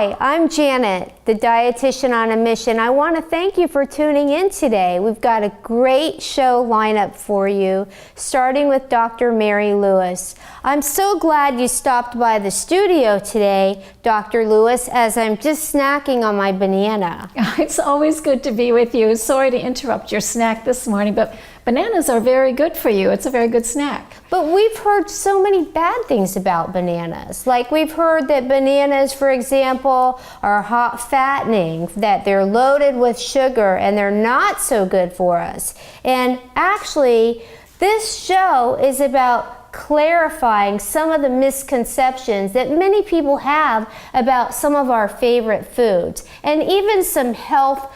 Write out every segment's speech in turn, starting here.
Hi, I'm Janet, the dietitian on a mission. I want to thank you for tuning in today. We've got a great show lineup for you, starting with Dr. Mary Lewis. I'm so glad you stopped by the studio today, Dr. Lewis, as I'm just snacking on my banana. It's always good to be with you. Sorry to interrupt your snack this morning, but bananas are very good for you. It's a very good snack. But we've heard so many bad things about bananas. Like we've heard that bananas, for example, are hot fattening, that they're loaded with sugar and they're not so good for us. And actually, this show is about clarifying some of the misconceptions that many people have about some of our favorite foods, and even some health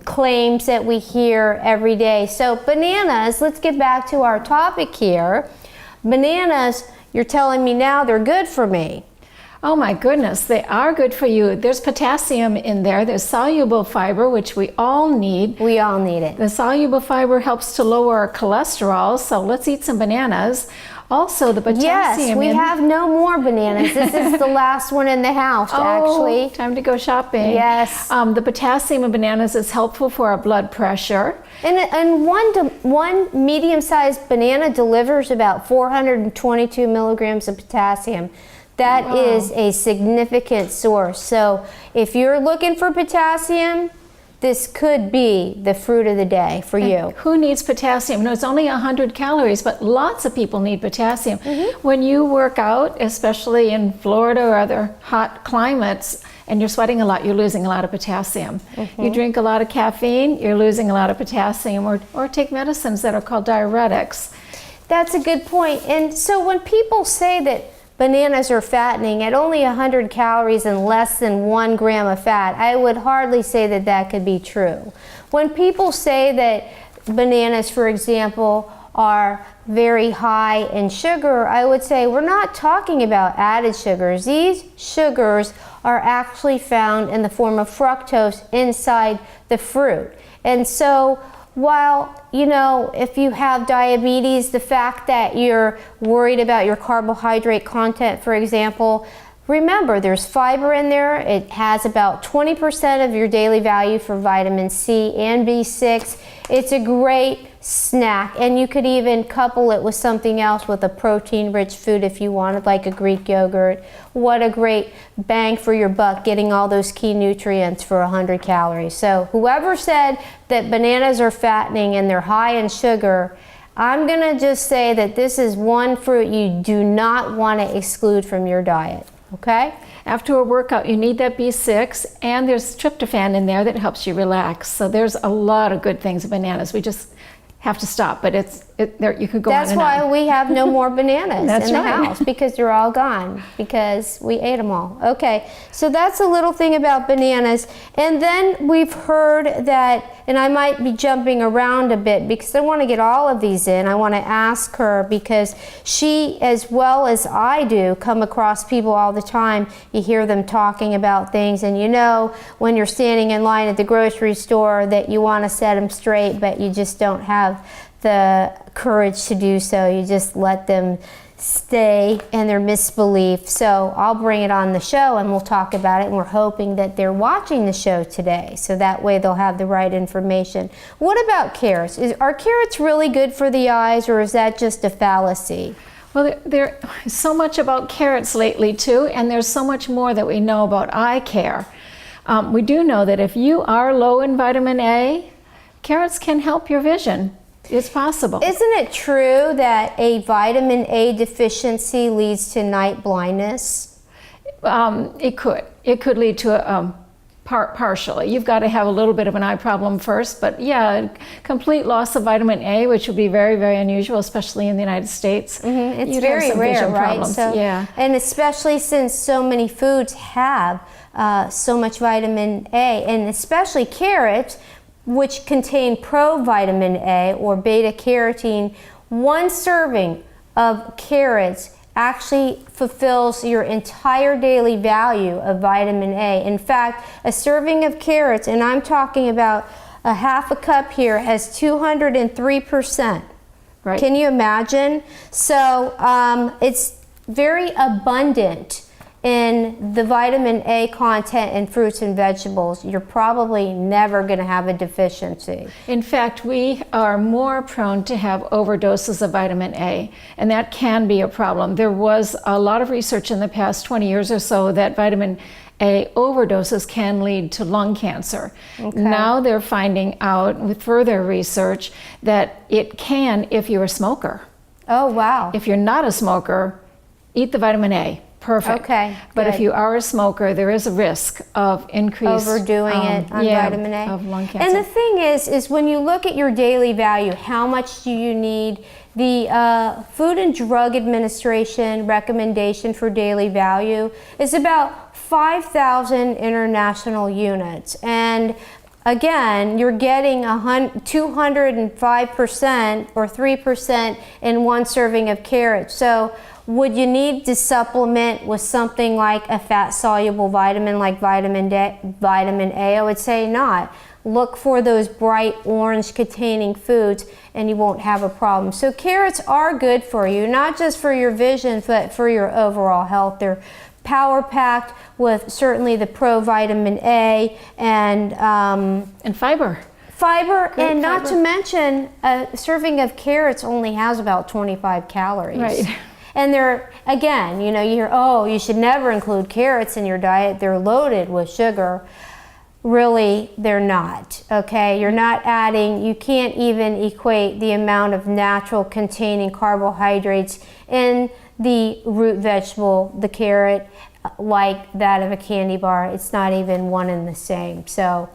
claims that we hear every day. So bananas, let's get back to our topic here. Bananas, you're telling me now they're good for me. Oh my goodness, they are good for you. There's potassium in there. There's soluble fiber, which we all need. We all need it. The soluble fiber helps to lower our cholesterol, so let's eat some bananas. Also, the potassium. Yes, we have no more bananas. This is the last one in the house, actually. Time to go shopping. Yes. The potassium in bananas is helpful for our blood pressure. And one medium-sized banana delivers about 422 milligrams of potassium. That is a significant source. So if you're looking for potassium, this could be the fruit of the day for you. Who needs potassium? No, it's only 100 calories, but lots of people need potassium. When you work out, especially in Florida or other hot climates, and you're sweating a lot, you're losing a lot of potassium. You drink a lot of caffeine, you're losing a lot of potassium, or take medicines that are called diuretics. That's a good point. And so when people say that bananas are fattening at only 100 calories and less than 1 gram of fat, I would hardly say that that could be true. When people say that bananas, for example, are very high in sugar, I would say we're not talking about added sugars. These sugars are actually found in the form of fructose inside the fruit. And so while, you know, if you have diabetes, the fact that you're worried about your carbohydrate content, for example, remember there's fiber in there. It has about 20% of your daily value for vitamin C and B6. It's a great snack, and you could even couple it with something else, with a protein-rich food if you wanted, like a Greek yogurt. What a great bang for your buck, getting all those key nutrients for 100 calories. So whoever said that bananas are fattening and they're high in sugar, I'm gonna just say that this is one fruit you do not want to exclude from your diet. Okay? After a workout, you need that B6, and there's tryptophan in there that helps you relax. So there's a lot of good things in bananas. We just have to stop, but there, you could go on and on. That's why we have no more bananas That's in the right. house, because they're all gone, because we ate them all. Okay, so that's a little thing about bananas. And then we've heard that, and I might be jumping around a bit because I want to get all of these in. I want to ask her, because she, as well as I do, come across people all the time. You hear them talking about things, and you know when you're standing in line at the grocery store that you want to set them straight, but you just don't have the courage to do so. You just let them stay in their misbelief. So I'll bring it on the show and we'll talk about it, and we're hoping that they're watching the show today, so that way they'll have the right information. What about carrots? Are carrots really good for the eyes, or is that just a fallacy? Well, there's so much about carrots lately too, and there's so much more that we know about eye care. We do know that if you are low in vitamin A, carrots can help your vision. It's possible. Isn't it true that a vitamin A deficiency leads to night blindness? It could lead to partially. You've got to have a little bit of an eye problem first, but yeah, complete loss of vitamin A, which would be very, very unusual, especially in the United States. It's You'd very rare, right? So, yeah. And especially since so many foods have so much vitamin A, and especially carrots, which contain provitamin A or beta carotene. One serving of carrots actually fulfills your entire daily value of vitamin A. In fact, a serving of carrots, and I'm talking about a half a cup here, has 203%. Right. Can you imagine? So it's very abundant in the vitamin A content in fruits and vegetables, you're probably never going to have a deficiency. In fact, we are more prone to have overdoses of vitamin A, and that can be a problem. There was a lot of research in the past 20 years or so that vitamin A overdoses can lead to lung cancer. Okay. Now they're finding out with further research that it can if you're a smoker. Oh, wow. If you're not a smoker, eat the vitamin A. Perfect. Okay, But if good. you are a smoker, there is a risk of increased Overdoing it on vitamin A. of lung cancer. And the thing is when you look at your daily value, how much do you need? The Food and Drug Administration recommendation for daily value is about 5,000 international units. And again, you're getting 205% or 3% in one serving of carrots. So would you need to supplement with something like a fat-soluble vitamin like vitamin A? I would say not. Look for those bright orange containing foods and you won't have a problem. So carrots are good for you, not just for your vision, but for your overall health. They're power-packed with certainly the provitamin A and fiber. Fiber, Great and not fiber. to mention a serving of carrots only has about 25 calories. Right. And they're, again, you know, you hear, oh, you should never include carrots in your diet. They're loaded with sugar. Really, they're not, okay? You're not adding, you can't even equate the amount of natural containing carbohydrates in the root vegetable, the carrot, like that of a candy bar. It's not even one and the same. So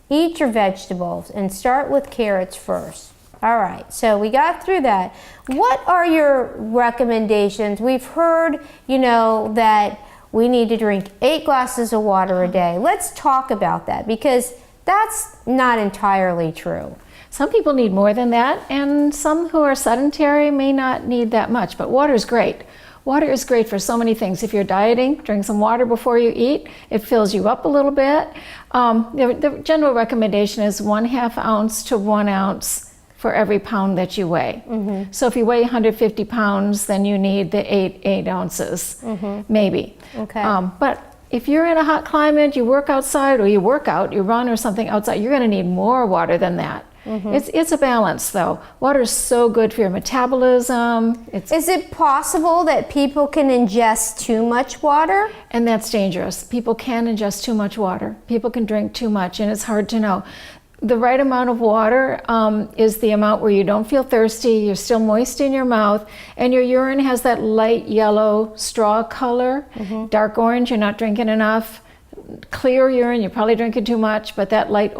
eat your vegetables and start with carrots first. All right, so we got through that. What are your recommendations? We've heard, you know, that we need to drink 8 glasses of water a day. Let's talk about that because that's not entirely true. Some people need more than that, and some who are sedentary may not need that much, but water is great. Water is great for so many things. If you're dieting, drink some water before you eat. It fills you up a little bit. The general recommendation is 1/2 ounce to 1 ounce for every pound that you weigh. Mm-hmm. So if you weigh 150 pounds, then you need the 8 ounces, maybe. Okay. But if you're in a hot climate, you work outside or you work out, you run or something outside, you're gonna need more water than that. It's a balance though. Water is so good for your metabolism. Is it possible that people can ingest too much water? And that's dangerous. People can ingest too much water. People can drink too much, and it's hard to know. The right amount of water is the amount where you don't feel thirsty, you're still moist in your mouth, and your urine has that light yellow straw color. Dark orange, you're not drinking enough. Clear urine, you're probably drinking too much, but that light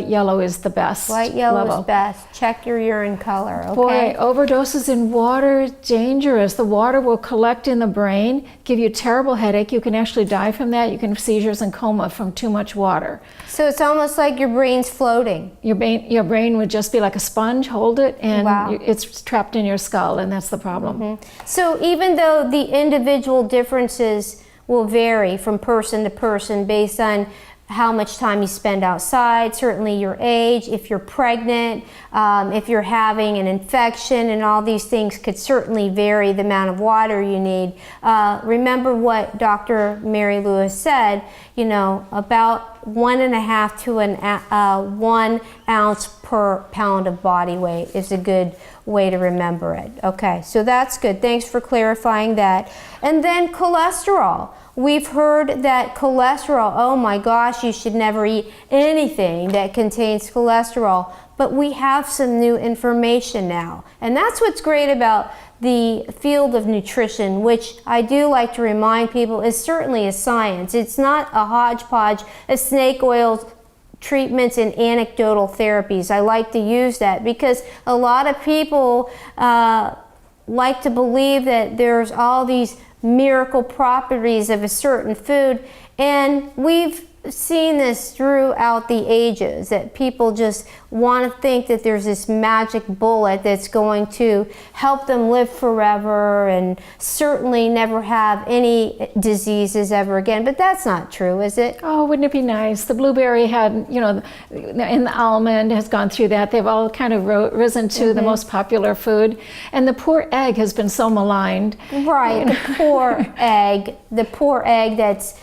yellow is the best. Light yellow level. is best. Check your urine color, okay? Boy, overdoses in water, dangerous. The water will collect in the brain, give you a terrible headache. You can actually die from that. You can have seizures and coma from too much water. So it's almost like your brain's floating. Your brain would just be like a sponge, hold it, and Wow. it's trapped in your skull, and that's the problem. So even though the individual differences will vary from person to person based on how much time you spend outside, certainly your age, if you're pregnant, if you're having an infection, and all these things could certainly vary the amount of water you need. Remember what Dr. Mary Lewis said, you know, about 1.5 to 1 ounce per pound of body weight is a good way to remember it. Okay, so that's good. Thanks for clarifying that. And then cholesterol. We've heard that cholesterol, oh my gosh, you should never eat anything that contains cholesterol. But we have some new information now. And that's what's great about the field of nutrition, which I do like to remind people is certainly a science. It's not a hodgepodge of snake oil treatments and anecdotal therapies. I like to use that because a lot of people like to believe that there's all these miracle properties of a certain food, and we've seen this throughout the ages, that people just want to think that there's this magic bullet that's going to help them live forever and certainly never have any diseases ever again. But that's not true, is it? Oh, wouldn't it be nice? The blueberry had, you know, and the almond has gone through that. They've all kind of risen to the most popular food. And the poor egg has been so maligned. Right, the poor egg that's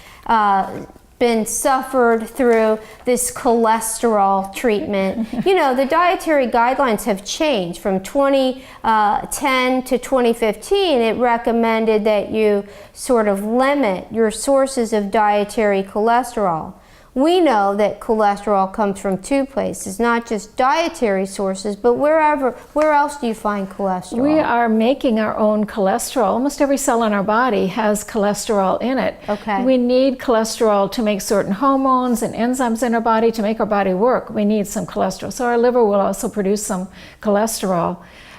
been suffered through this cholesterol treatment. You know, the dietary guidelines have changed. From 2010 to 2015, it recommended that you sort of limit your sources of dietary cholesterol. We know that cholesterol comes from two places, not just dietary sources, but where else do you find cholesterol? We are making our own cholesterol. Almost every cell in our body has cholesterol in it. Okay. We need cholesterol to make certain hormones and enzymes in our body to make our body work. We need some cholesterol. So our liver will also produce some cholesterol.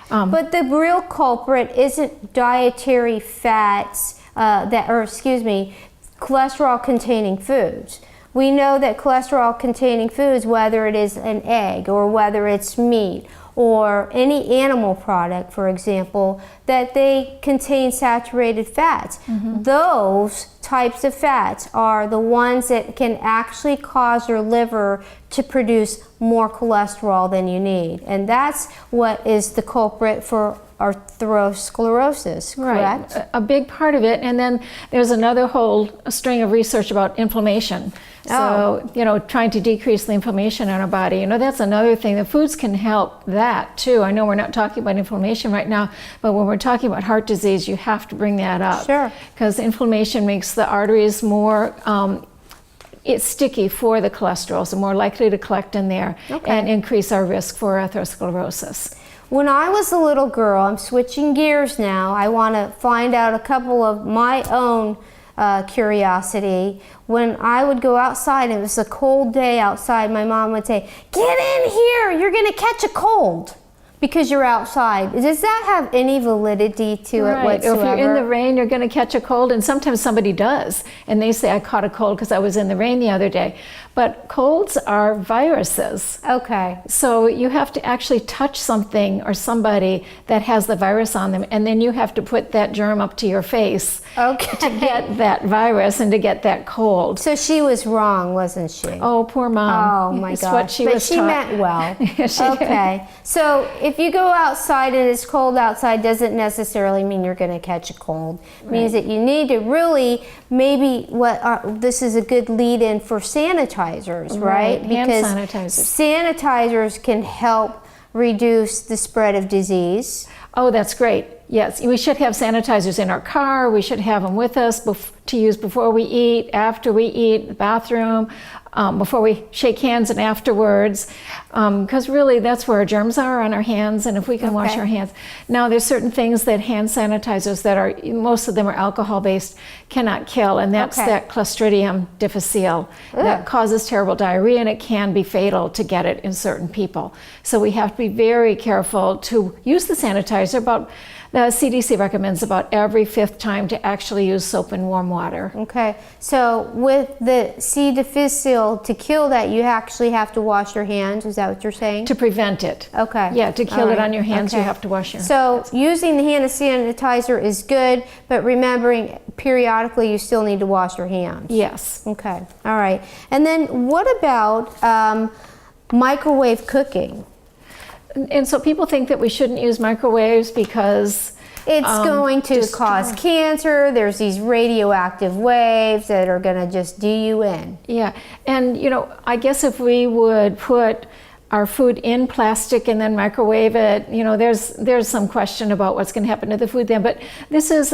But the real culprit isn't dietary fats, cholesterol-containing foods. We know that cholesterol-containing foods, whether it is an egg or whether it's meat or any animal product, for example, that they contain saturated fats. Those types of fats are the ones that can actually cause your liver to produce more cholesterol than you need. And that's what is the culprit for atherosclerosis, correct? Right, a big part of it. And then there's another whole string of research about inflammation. So, you know, trying to decrease the inflammation in our body. You know, that's another thing. The foods can help that too. I know we're not talking about inflammation right now, but when we're talking about heart disease, you have to bring that up. Sure. Because inflammation makes the arteries more it's sticky for the cholesterol, so more likely to collect in there and increase our risk for atherosclerosis. When I was a little girl, I'm switching gears now, I want to find out a couple of my own curiosity. When I would go outside, it was a cold day outside, my mom would say, "Get in here, you're going to catch a cold," because you're outside. Does that have any validity to it Right. whatsoever? If you're in the rain, you're going to catch a cold, and sometimes somebody does, and they say, "I caught a cold because I was in the rain the other day." But colds are viruses. Okay. So you have to actually touch something or somebody that has the virus on them, and then you have to put that germ up to your face to get that virus and to get that cold. So she was wrong, wasn't she? Oh, poor mom. Oh my It's gosh. what she but was she taught. meant well. Yes, she did. Okay. So if you go outside and it's cold outside, doesn't necessarily mean you're going to catch a cold. It means that you need to really this is a good lead-in for sanitizers, right? Hand Because sanitizers. sanitizers can help reduce the spread of disease. Oh, that's great. Yes, we should have sanitizers in our car. We should have them with us to use before we eat, after we eat, the bathroom, before we shake hands and afterwards. Because really that's where our germs are, on our hands, and if we can wash our hands. Now there's certain things that hand sanitizers that are, most of them are alcohol-based, cannot kill, and that's that Clostridium difficile that causes terrible diarrhea, and it can be fatal to get it in certain people. So we have to be very careful to use the sanitizer. The CDC recommends about every 5th time to actually use soap and warm water. Okay, so with the C. difficile, to kill that, you actually have to wash your hands. Is that what you're saying? To prevent it. Okay. Yeah, to kill All it right. on your hands, you Okay. have to wash your hands. So using the hand sanitizer is good, but remembering periodically you still need to wash your hands. Yes. Okay, all right. And then what about microwave cooking? And so people think that we shouldn't use microwaves because It's going to destroy- cause cancer. There's these radioactive waves that are going to just do you in. Yeah, and you know, I guess if we would put our food in plastic and then microwave it, you know, there's some question about what's going to happen to the food then. But this is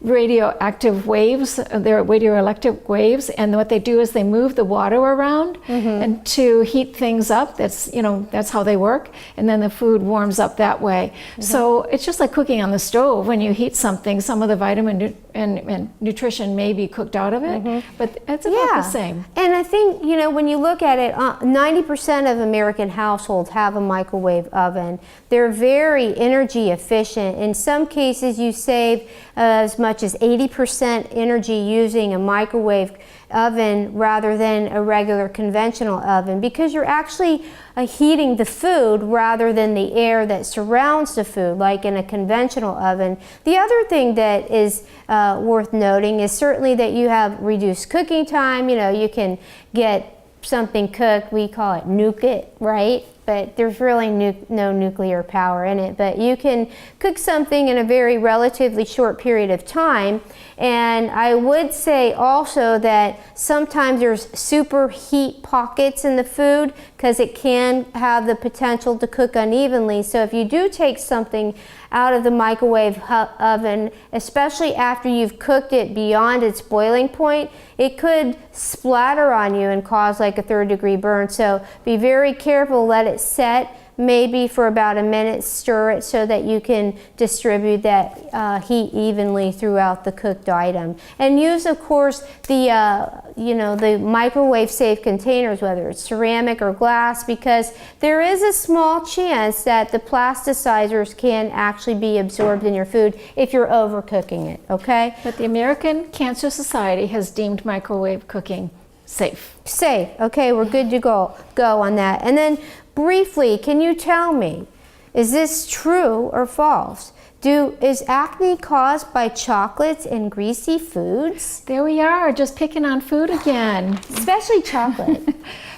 radioactive waves. They're radioelectric waves, and what they do is they move the water around and to heat things up. That's how they work, and then the food warms up that way. So it's just like cooking on the stove. When you heat something, some of the vitamin and nutrition may be cooked out of it, but it's about the same. And I think, you know, when you look at it, 90% of American households have a microwave oven. They're very energy efficient. In some cases, you save as much as 80% energy using a microwave oven rather than a regular conventional oven, because you're actually heating the food rather than the air that surrounds the food like in a conventional oven. The other thing that is worth noting is certainly that you have reduced cooking time. You know, you can get something cooked, we call it nuke it, right? But there's really no nuclear power in it. But you can cook something in a very relatively short period of time. And I would say also that sometimes there's super heat pockets in the food because it can have the potential to cook unevenly. So if you do take something out of the microwave oven, especially after you've cooked it beyond its boiling point, it could splatter on you and cause like a 3rd-degree burn. So be very careful, let it set maybe for about a minute, stir it so that you can distribute that heat evenly throughout the cooked item. And use, of course, the microwave safe containers, whether it's ceramic or glass, because there is a small chance that the plasticizers can actually be absorbed in your food if you're overcooking it, okay? But the American Cancer Society has deemed microwave cooking safe. Safe, okay, we're good to go on that. And then briefly, can you tell me, is this true or false? Is acne caused by chocolates and greasy foods? There we are, just picking on food again. Especially chocolate.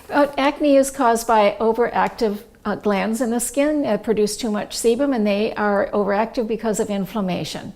Acne is caused by overactive glands in the skin that produce too much sebum, and they are overactive because of inflammation.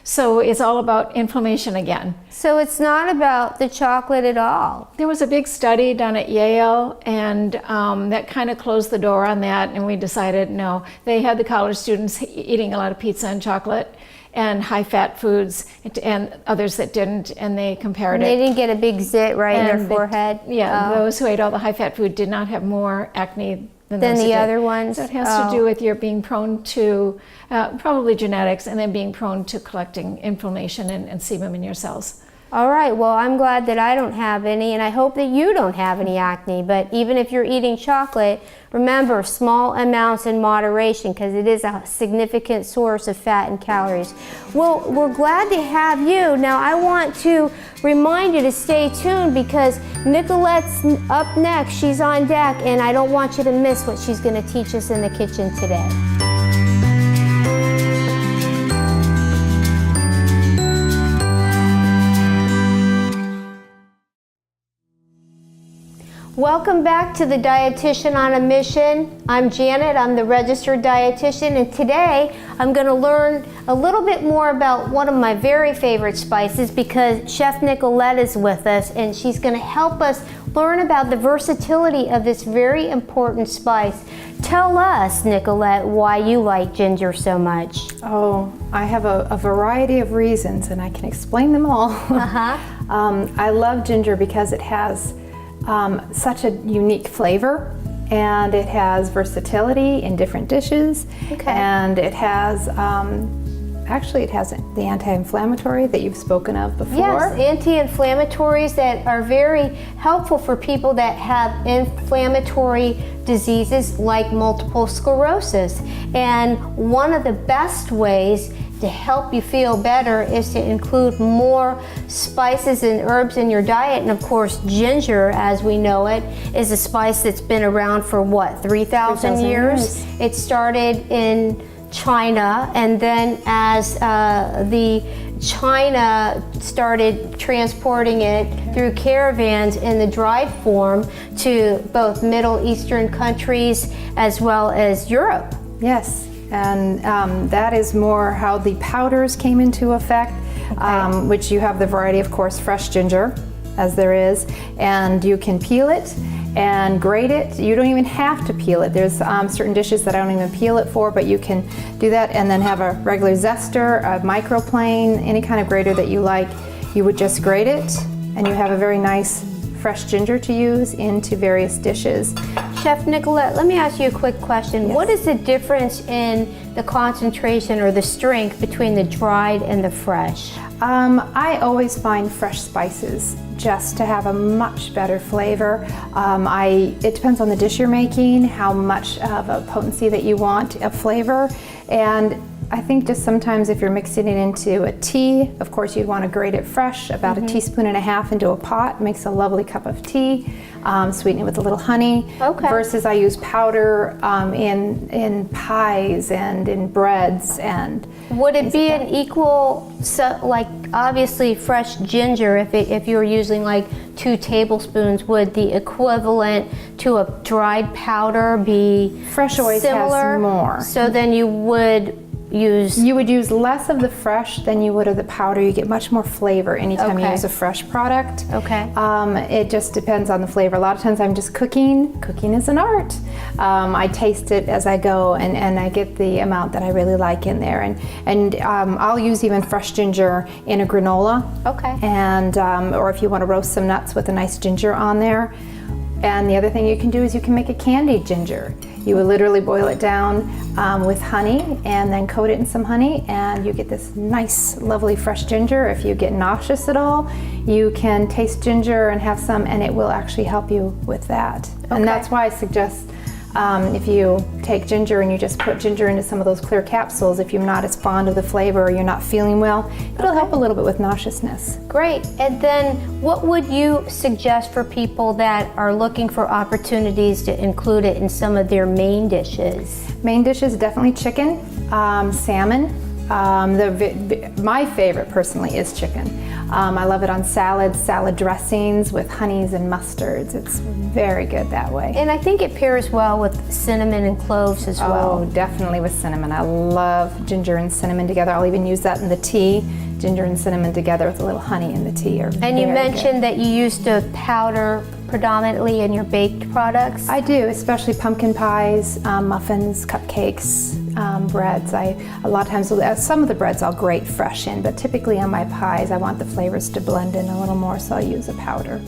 So it's all about inflammation again. So it's not about the chocolate at all. There was a big study done at Yale, and that kind of closed the door on that, and we decided no. They had the college students eating a lot of pizza and chocolate and high-fat foods, and others that didn't, and they compared And it. they didn't get a big zit right in their forehead? Those who ate all the high-fat food did not have more acne than the did. other ones? So it has to do with your being prone to, probably genetics, and then being prone to collecting inflammation and sebum in your cells. All right, well, I'm glad that I don't have any, and I hope that you don't have any acne. But even if you're eating chocolate, remember, small amounts in moderation, because it is a significant source of fat and calories. Well, we're glad to have you. Now, I want to remind you to stay tuned, because Nicolette's up next. She's on deck, and I don't want you to miss what she's going to teach us in the kitchen today. Welcome back to the Dietitian on a Mission. I'm Janet, I'm the registered dietitian, and today I'm going to learn a little bit more about one of my very favorite spices, because Chef Nicolette is with us and she's going to help us learn about the versatility of this very important spice. Tell us, Nicolette, why you like ginger so much. Oh, I have a variety of reasons, and I can explain them all. I love ginger because it has such a unique flavor, and it has versatility in different dishes. Okay. And it has actually it has the anti-inflammatory that you've spoken of before. Yes, anti-inflammatories that are very helpful for people that have inflammatory diseases like multiple sclerosis. And one of the best ways to help you feel better is to include more spices and herbs in your diet. And of course, ginger, as we know it, is a spice that's been around for what, 3,000 years? It started in China, and then as the China started transporting it through caravans in the dried form to both Middle Eastern countries as well as Europe. Yes, and that is more how the powders came into effect, which you have the variety, of course, fresh ginger, as there is, and you can peel it and grate it. You don't even have to peel it. There's certain dishes that I don't even peel it for, but you can do that and then have a regular zester, a microplane, any kind of grater that you like. You would just grate it, and you have a very nice fresh ginger to use into various dishes. Chef Nicolette, let me ask you a quick question. Yes. What is the difference in the concentration or the strength between the dried and the fresh? I always find fresh spices just to have a much better flavor. It depends on the dish you're making, how much of a potency that you want, a flavor. And I think just sometimes if you're mixing it into a tea, of course you'd want to grate it fresh, about a teaspoon and a half into a pot, makes a lovely cup of tea. Sweeten it with a little honey. Okay. Versus I use powder in pies and in breads and. Would it be an equal, like obviously fresh ginger, if you were using like 2 tablespoons, would the equivalent to a dried powder be Fresh always similar? has more. So then you would use. You would use less of the fresh than you would of the powder. You get much more flavor anytime you Okay. use a fresh product. Okay. It just depends on the flavor. A lot of times I'm just cooking. Cooking is an art. I taste it as I go, and I get the amount that I really like in there. And I'll use even fresh ginger in a granola. Okay. And or if you want to roast some nuts with a nice ginger on there. And the other thing you can do is you can make a candied ginger. You would literally boil it down with honey and then coat it in some honey, and you get this nice, lovely fresh ginger. If you get nauseous at all, you can taste ginger and have some, and it will actually help you with that. Okay. And that's why I suggest if you take ginger and you just put ginger into some of those clear capsules, if you're not as fond of the flavor or you're not feeling well, it'll help a little bit with nauseousness. Great. And then what would you suggest for people that are looking for opportunities to include it in some of their main dishes? Main dishes, definitely chicken, salmon. My favorite personally is chicken. I love it on salads, salad dressings with honeys and mustards. It's very good that way. And I think it pairs well with cinnamon and cloves as well. Oh, definitely with cinnamon. I love ginger and cinnamon together. I'll even use that in the tea. Ginger and cinnamon together with a little honey in the tea. And you mentioned that you used to powder predominantly in your baked products. I do, especially pumpkin pies, muffins, cupcakes, breads. A lot of times, some of the breads I'll grate fresh in, but typically on my pies I want the flavors to blend in a little more, so I'll use a powder.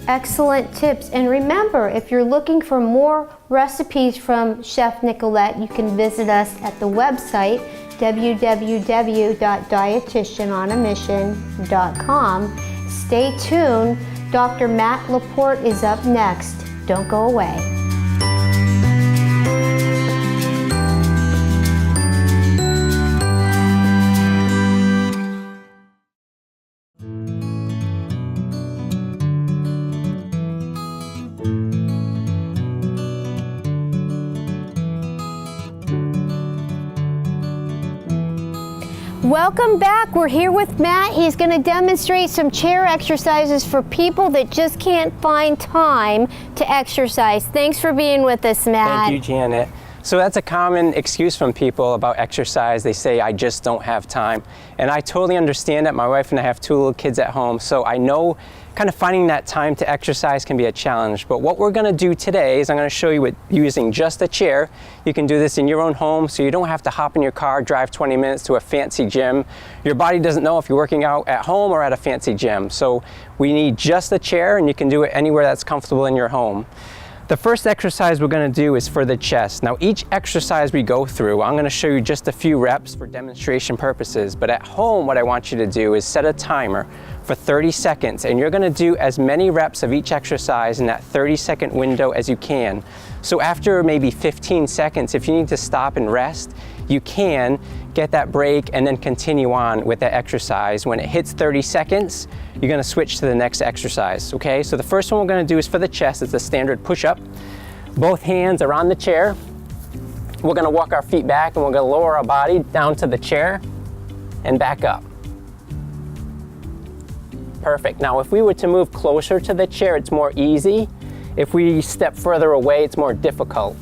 Excellent tips. And remember, if you're looking for more recipes from Chef Nicolette, you can visit us at the website www.dietitianonamission.com. Stay tuned. Dr. Matt Laporte is up next. Don't go away. Welcome back. We're here with Matt. He's going to demonstrate some chair exercises for people that just can't find time to exercise. Thanks for being with us, Matt. Thank you, Janet. So that's a common excuse from people about exercise. They say, I just don't have time. And I totally understand that. My wife and I have 2 little kids at home, so I know kind of finding that time to exercise can be a challenge. But what we're gonna do today is I'm gonna show you with using just a chair. You can do this in your own home, so you don't have to hop in your car, drive 20 minutes to a fancy gym. Your body doesn't know if you're working out at home or at a fancy gym. So we need just a chair, and you can do it anywhere that's comfortable in your home. The first exercise we're going to do is for the chest. Now each exercise we go through, I'm going to show you just a few reps for demonstration purposes, but at home what I want you to do is set a timer for 30 seconds, and you're going to do as many reps of each exercise in that 30-second window as you can. So after maybe 15 seconds, if you need to stop and rest, you can get that break and then continue on with that exercise. When it hits 30 seconds, you're gonna switch to the next exercise, okay? So the first one we're gonna do is for the chest. It's a standard push-up. Both hands are on the chair. We're gonna walk our feet back, and we're gonna lower our body down to the chair and back up. Perfect. Now, if we were to move closer to the chair, it's more easy. If we step further away, it's more difficult.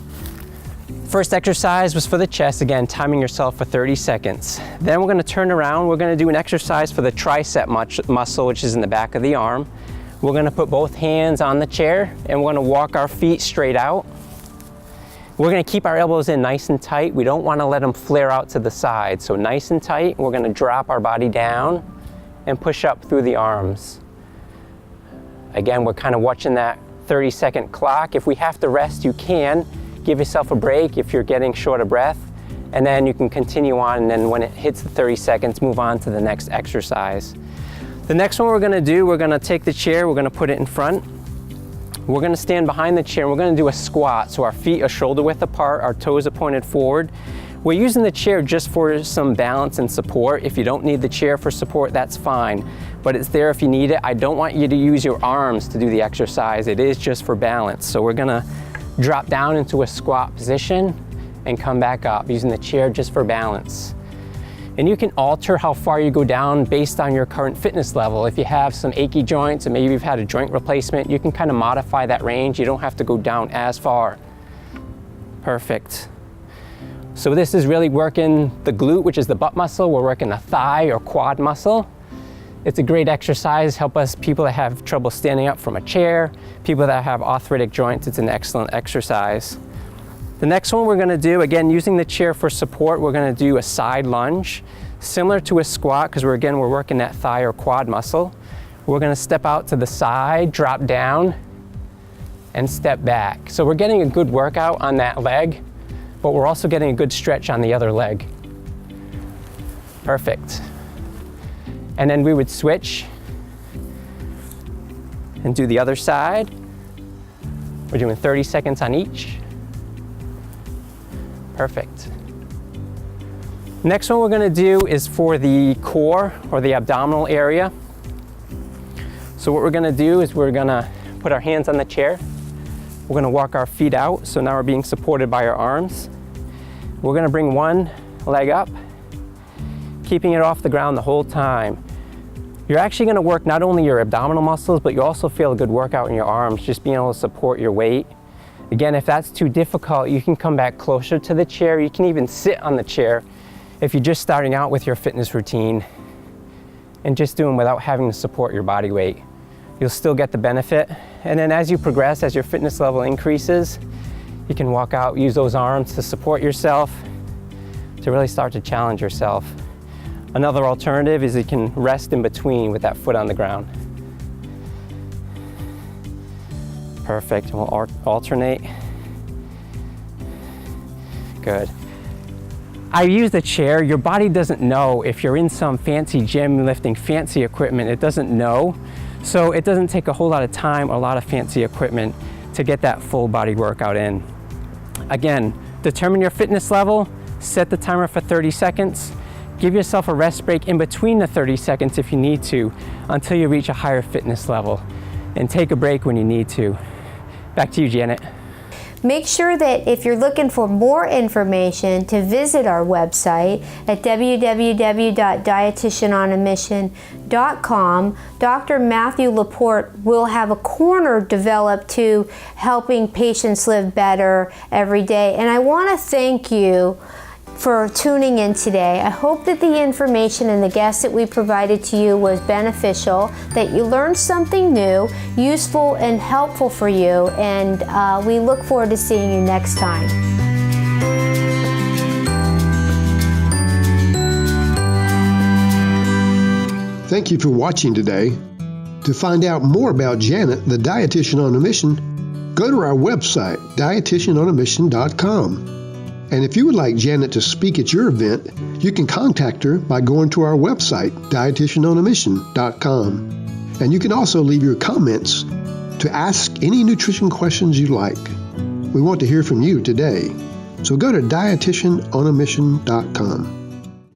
First exercise was for the chest, again, timing yourself for 30 seconds. Then we're gonna turn around, we're gonna do an exercise for the tricep muscle, which is in the back of the arm. We're gonna put both hands on the chair, and we're gonna walk our feet straight out. We're gonna keep our elbows in nice and tight. We don't wanna let them flare out to the side. So nice and tight, we're gonna drop our body down and push up through the arms. Again, we're kind of watching that 30-second clock. If we have to rest, you can. Give yourself a break if you're getting short of breath, and then you can continue on, and then when it hits the 30 seconds, move on to the next exercise. The next one we're gonna do, we're gonna take the chair, we're gonna put it in front. We're gonna stand behind the chair, and we're gonna do a squat. So our feet are shoulder width apart, our toes are pointed forward. We're using the chair just for some balance and support. If you don't need the chair for support, that's fine, but it's there if you need it. I don't want you to use your arms to do the exercise. It is just for balance. So we're gonna drop down into a squat position and come back up, using the chair just for balance. And you can alter how far you go down based on your current fitness level. If you have some achy joints and maybe you've had a joint replacement, you can kind of modify that range. You don't have to go down as far. Perfect. So this is really working the glute, which is the butt muscle. We're working the thigh or quad muscle. It's a great exercise, help us people that have trouble standing up from a chair, people that have arthritic joints. It's an excellent exercise. The next one we're gonna do, again, using the chair for support, we're gonna do a side lunge, similar to a squat, because we're working that thigh or quad muscle. We're gonna step out to the side, drop down, and step back. So we're getting a good workout on that leg, but we're also getting a good stretch on the other leg. Perfect. And then we would switch and do the other side. We're doing 30 seconds on each. Perfect. Next one we're gonna do is for the core or the abdominal area. So what we're gonna do is we're gonna put our hands on the chair. We're gonna walk our feet out, so now we're being supported by our arms. We're gonna bring one leg up, keeping it off the ground the whole time. You're actually gonna work not only your abdominal muscles, but you also feel a good workout in your arms, just being able to support your weight. Again, if that's too difficult, you can come back closer to the chair. You can even sit on the chair if you're just starting out with your fitness routine and just doing without having to support your body weight. You'll still get the benefit. And then as you progress, as your fitness level increases, you can walk out, use those arms to support yourself, to really start to challenge yourself. Another alternative is you can rest in between with that foot on the ground. Perfect, we'll alternate. Good. I use the chair. Your body doesn't know if you're in some fancy gym lifting fancy equipment. It doesn't know. So it doesn't take a whole lot of time or a lot of fancy equipment to get that full body workout in. Again, determine your fitness level, set the timer for 30 seconds, give yourself a rest break in between the 30 seconds if you need to, until you reach a higher fitness level, and take a break when you need to. Back to you, Janet. Make sure that if you're looking for more information, to visit our website at www.dietitianonamission.com. Dr. Matthew Laporte will have a corner developed to helping patients live better every day. And I want to thank you for tuning in today. I hope that the information and the guests that we provided to you was beneficial, that you learned something new, useful and helpful for you, and we look forward to seeing you next time. Thank you for watching today. To find out more about Janet, the Dietitian on a Mission, go to our website, dietitianonamission.com. And if you would like Janet to speak at your event, you can contact her by going to our website, dietitianonamission.com. And you can also leave your comments to ask any nutrition questions you like. We want to hear from you today. So go to dietitianonamission.com.